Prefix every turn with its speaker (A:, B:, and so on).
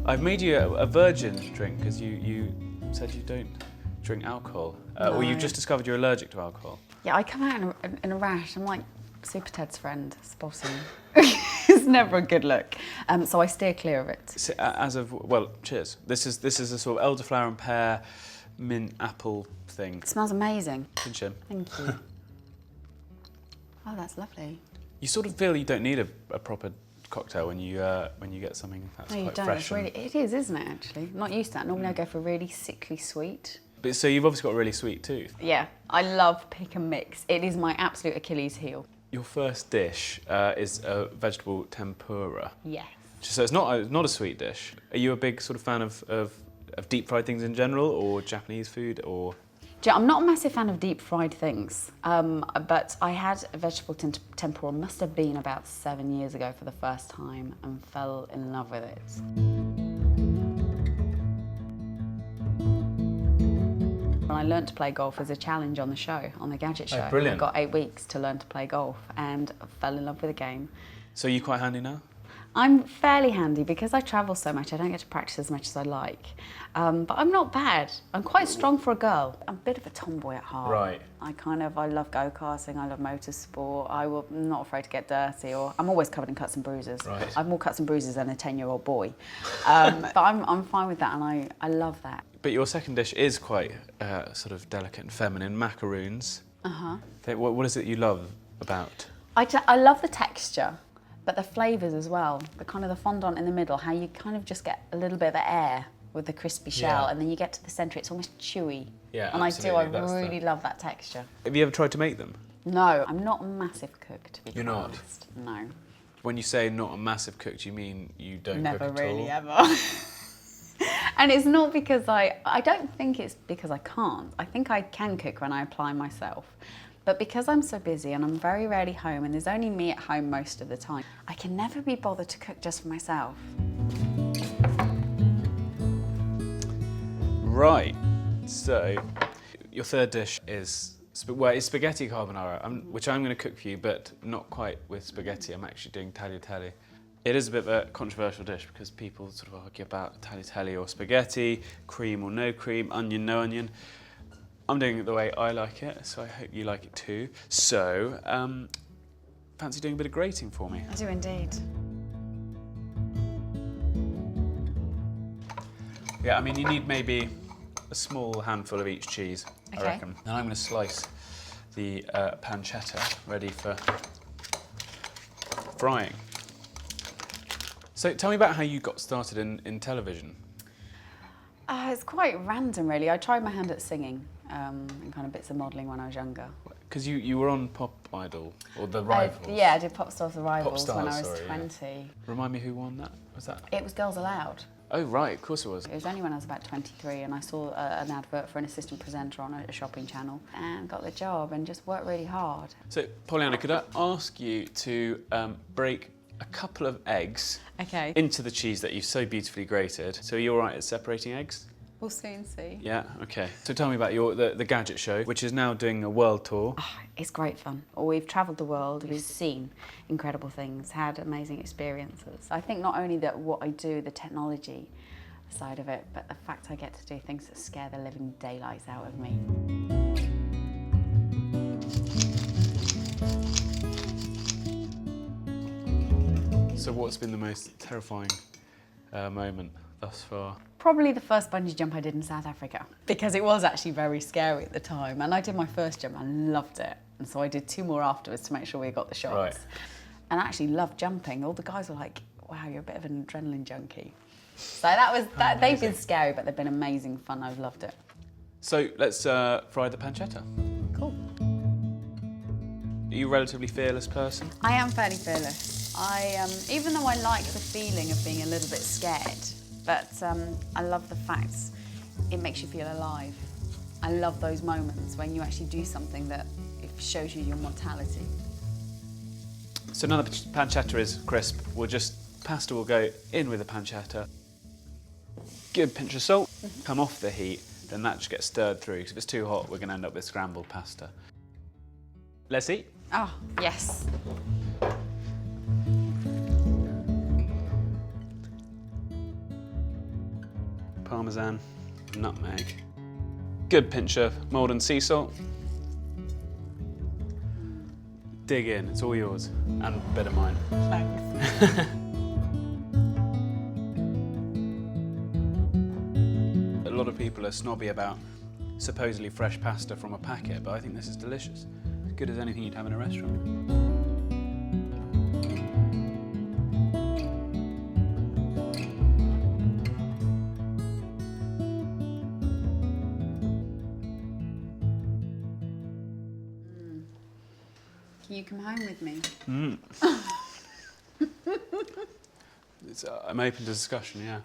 A: I've made you a virgin drink because you said you don't drink alcohol.
B: No.
A: Or you've just discovered you're allergic to alcohol.
B: Yeah, I come out in a rash. I'm like Super Ted's friend, spotting. It's never a good look. So I steer clear of it.
A: So, well, cheers. This is a sort of elderflower and pear, mint apple thing.
B: It smells amazing.
A: Pinch in.
B: Thank you. Oh, that's lovely.
A: You sort of feel you don't need a proper cocktail when you get something that's
B: No, you
A: quite
B: don't.
A: fresh.
B: It's really, it is, isn't it? Actually, I'm not used to that. Normally, I go for really sickly sweet.
A: But so you've obviously got a really sweet tooth.
B: Yeah, I love pick and mix. It is my absolute Achilles heel.
A: Your first dish is a vegetable tempura.
B: Yes.
A: So it's not a sweet dish. Are you a big sort of fan of deep fried things in general, or Japanese food, or?
B: I'm not a massive fan of deep fried things, but I had a vegetable tempura, must have been about 7 years ago for the first time, and fell in love with it. When I learnt to play golf as a challenge on the show, on the Gadget Show.
A: Oh, brilliant.
B: I got 8 weeks to learn to play golf and fell in love with the game.
A: So are you quite handy now?
B: I'm fairly handy because I travel so much. I don't get to practice as much as I like. But I'm not bad. I'm quite strong for a girl. I'm a bit of a tomboy at heart.
A: Right.
B: I love go-karting, I love motorsport. I'm not afraid to get dirty, or I'm always covered in cuts and bruises.
A: Right.
B: I have more cuts and bruises than a 10-year-old boy. But I'm fine with that, and I love that.
A: But your second dish is quite sort of delicate and feminine, macaroons.
B: Uh-huh.
A: What is it you love about?
B: I love the texture. But the flavours as well, the fondant in the middle, how you kind of just get a little bit of air with the crispy shell, and then you get to the centre, it's almost chewy.
A: Yeah,
B: and
A: absolutely.
B: I really love that texture.
A: Have you ever tried to make them?
B: No, I'm not a massive cook, to be
A: You're not?
B: honest. No.
A: When you say not a massive cook, do you mean you don't
B: Never
A: cook at
B: really
A: all?
B: ever. And it's not because I don't think it's because I can't. I think I can cook when I apply myself. But because I'm so busy and I'm very rarely home, and there's only me at home most of the time, I can never be bothered to cook just for myself.
A: Right. So, your third dish is it's spaghetti carbonara, which I'm going to cook for you, but not quite with spaghetti. I'm actually doing tagliatelle. It is a bit of a controversial dish because people sort of argue about tagliatelle or spaghetti, cream or no cream, onion, no onion. I'm doing it the way I like it, so I hope you like it too. So, fancy doing a bit of grating for me?
B: I do indeed.
A: Yeah, I mean, you need maybe a small handful of each cheese,
B: Okay.
A: I reckon. And I'm going to slice the pancetta ready for frying. So tell me about how you got started in television.
B: It's quite random, really. I tried my hand at singing and kind of bits of modelling when I was younger.
A: Because you were on Pop Idol, or The Rivals.
B: I did Pop Stars The Rivals
A: Stars,
B: when I was
A: sorry,
B: 20.
A: Yeah. Remind me who won that? Was that?
B: It was Girls Aloud.
A: Oh, right, of course it was.
B: It was only when I was about 23 and I saw an advert for an assistant presenter on a shopping channel and got the job and just worked really hard.
A: So, Pollyanna, could I ask you to break a couple of eggs into the cheese that you've so beautifully grated? So are you all right at separating eggs?
B: We'll soon see.
A: Yeah, okay. So tell me about the Gadget Show, which is now doing a world tour.
B: Oh, it's great fun. We've travelled the world, we've seen incredible things, had amazing experiences. I think not only that what I do, the technology side of it, but the fact I get to do things that scare the living daylights out of me.
A: So what's been the most terrifying moment thus far?
B: Probably the first bungee jump I did in South Africa, because it was actually very scary at the time. And I did my first jump and loved it. And so I did 2 more afterwards to make sure we got the shots.
A: Right.
B: And I actually loved jumping. All the guys were like, wow, you're a bit of an adrenaline junkie. So that was that. They've been scary, but they've been amazing fun. I've loved it.
A: So let's fry the pancetta.
B: Cool.
A: Are you a relatively fearless person?
B: I am fairly fearless. Even though I like the feeling of being a little bit scared, but I love the fact it makes you feel alive. I love those moments when you actually do something that it shows you your mortality.
A: So now the pancetta is crisp, pasta will go in with the pancetta. Give a pinch of salt, come off the heat, then that just gets stirred through, because if it's too hot, we're going to end up with scrambled pasta. Let's eat.
B: Oh, yes.
A: parmesan, nutmeg. Good pinch of Maldon sea salt. Dig in, it's all yours, and a bit of mine.
B: Thanks.
A: A lot of people are snobby about supposedly fresh pasta from a packet, but I think this is delicious. As good as anything you'd have in a restaurant.
B: Can you come home with me?
A: I'm open to discussion, yeah.